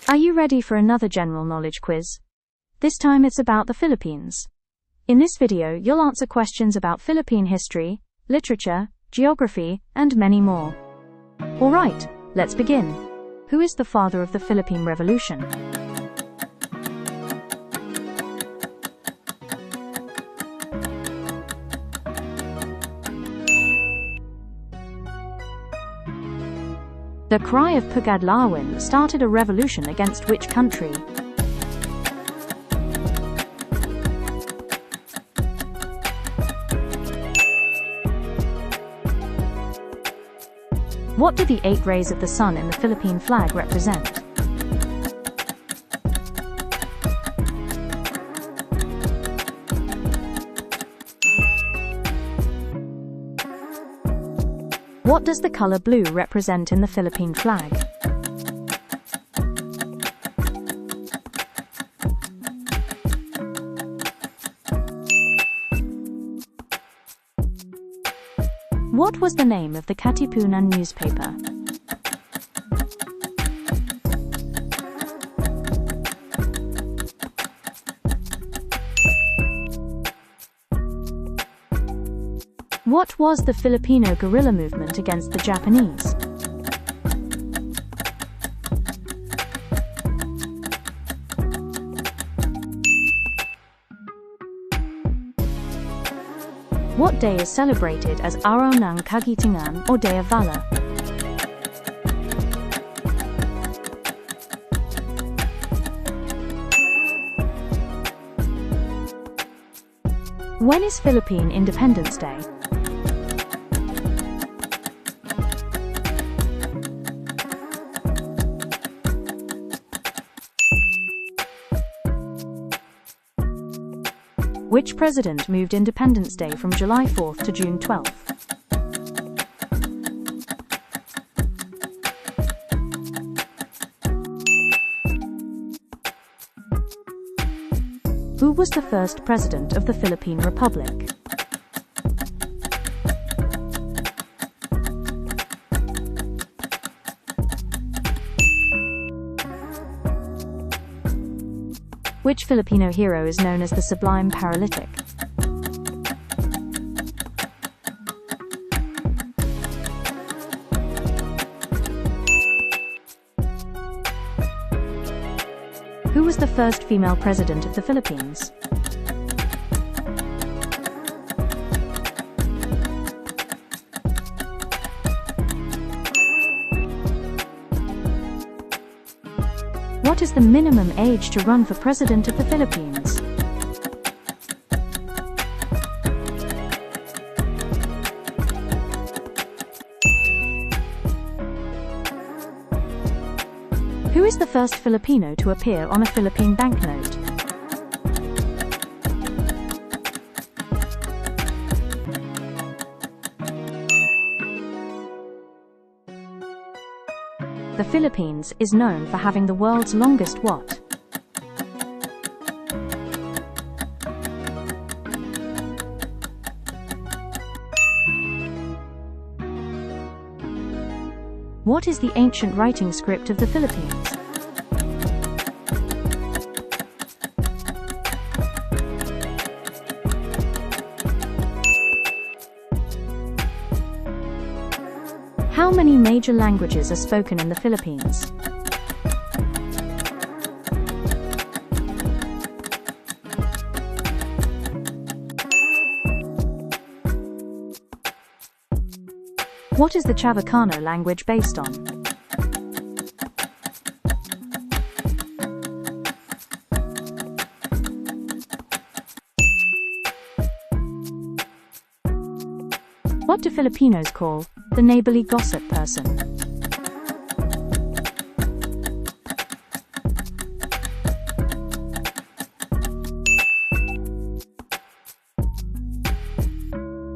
Are you ready for another general knowledge quiz? This time it's about the Philippines. In this video, you'll answer questions about Philippine history, literature, geography, and many more. Alright, let's begin. Who is the father of the Philippine Revolution? The cry of Pugadlawin started a revolution against which country? What do the 8 rays of the sun in the Philippine flag represent? What does the color blue represent in the Philippine flag? What was the name of the Katipunan newspaper? What was the Filipino guerrilla movement against the Japanese? What day is celebrated as Araw ng Kagitingan or Day of Valor? When is Philippine Independence Day? Which president moved Independence Day from July 4th to June 12th? Who was the first president of the Philippine Republic? Which Filipino hero is known as the Sublime Paralytic? Who was the first female president of the Philippines? What is the minimum age to run for president of the Philippines? Who is the first Filipino to appear on a Philippine banknote? The Philippines is known for having the world's longest what? What is the ancient writing script of the Philippines? How many major languages are spoken in the Philippines? What is the Chavacano language based on? What do Filipinos call the neighborly gossip person?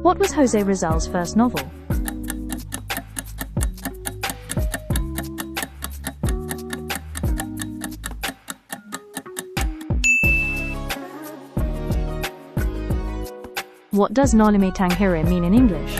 What was Jose Rizal's first novel? What does Nolimi Tanghire mean in English?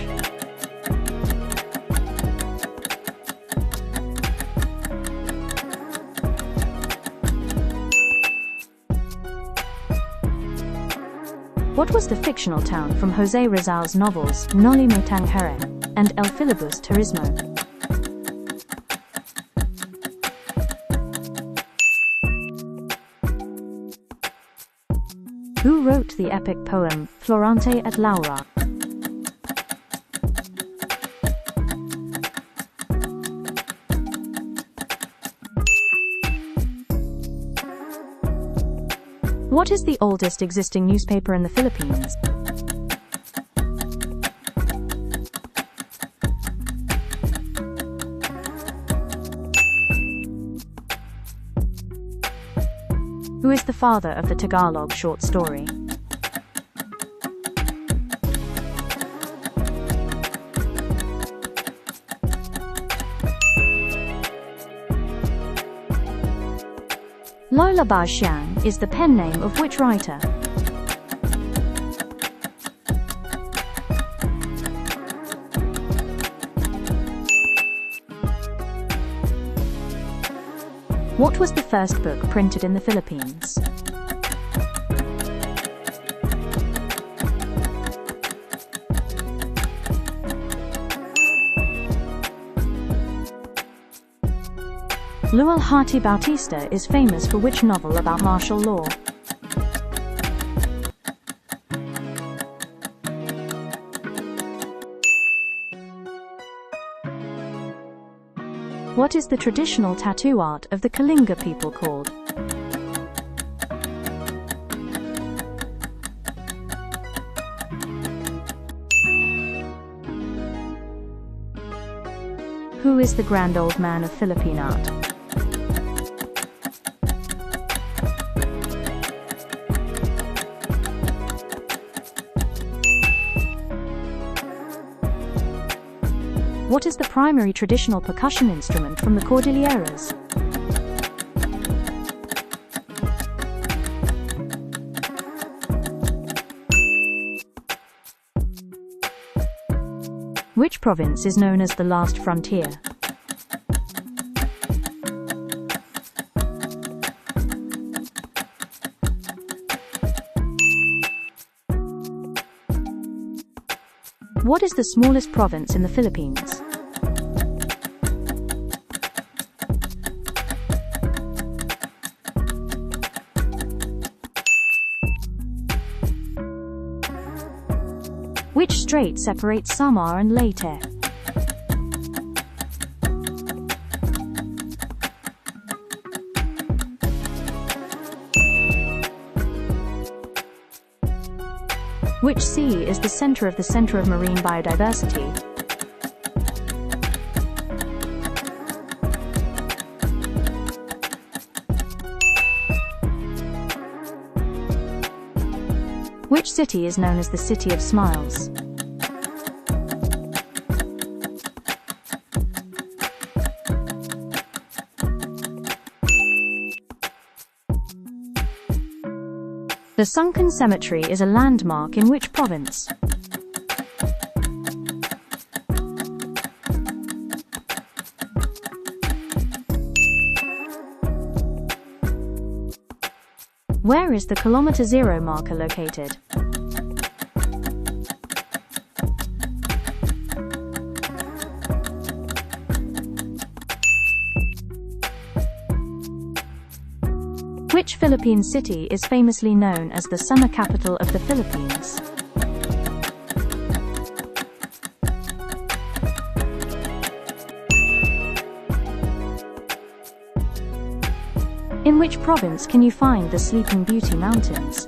What was the fictional town from Jose Rizal's novels Noli Me Tangere and El Filibus Turismo? Who wrote the epic poem Florante et Laura? What is the oldest existing newspaper in the Philippines? Who is the father of the Tagalog short story? Lola Baxiang is the pen name of which writer? What was the first book printed in the Philippines? Lualhati Bautista is famous for which novel about martial law? What is the traditional tattoo art of the Kalinga people called? Who is the grand old man of Philippine art? What is the primary traditional percussion instrument from the Cordilleras? Which province is known as the last frontier? What is the smallest province in the Philippines? Which strait separates Samar and Leyte? Which sea is the center of marine biodiversity? Which city is known as the City of Smiles? The Sunken Cemetery is a landmark in which province? Where is the kilometer zero marker located? Which Philippine city is famously known as the summer capital of the Philippines? In which province can you find the Sleeping Beauty Mountains?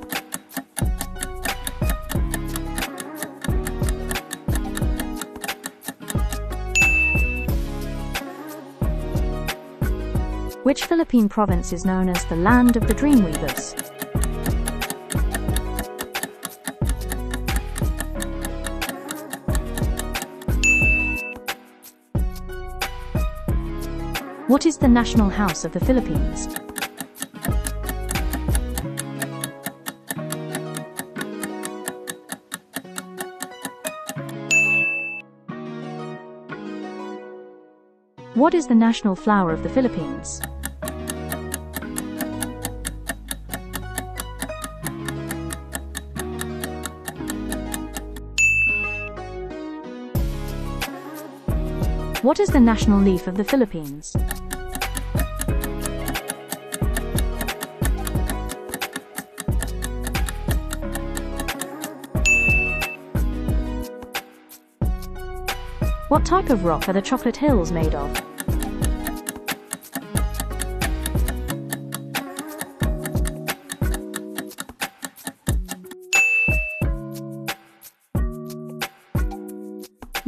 Which Philippine province is known as the Land of the Dreamweavers? What is the national house of the Philippines? What is the national flower of the Philippines? What is the national leaf of the Philippines? What type of rock are the Chocolate Hills made of?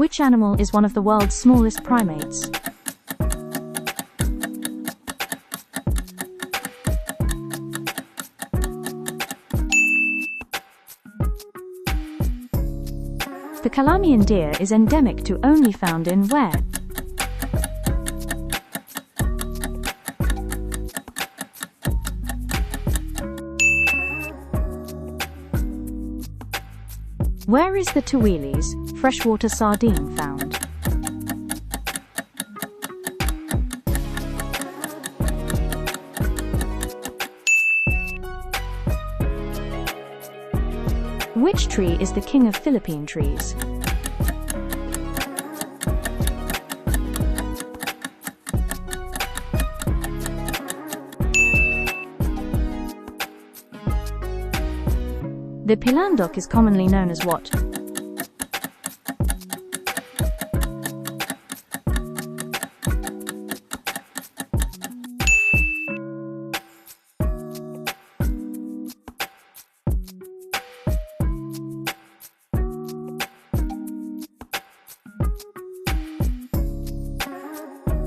Which animal is one of the world's smallest primates? The Calamian deer is endemic to only found in where? Where is the Tuwilis, freshwater sardine, found? Which tree is the king of Philippine trees? The pilandok is commonly known as what?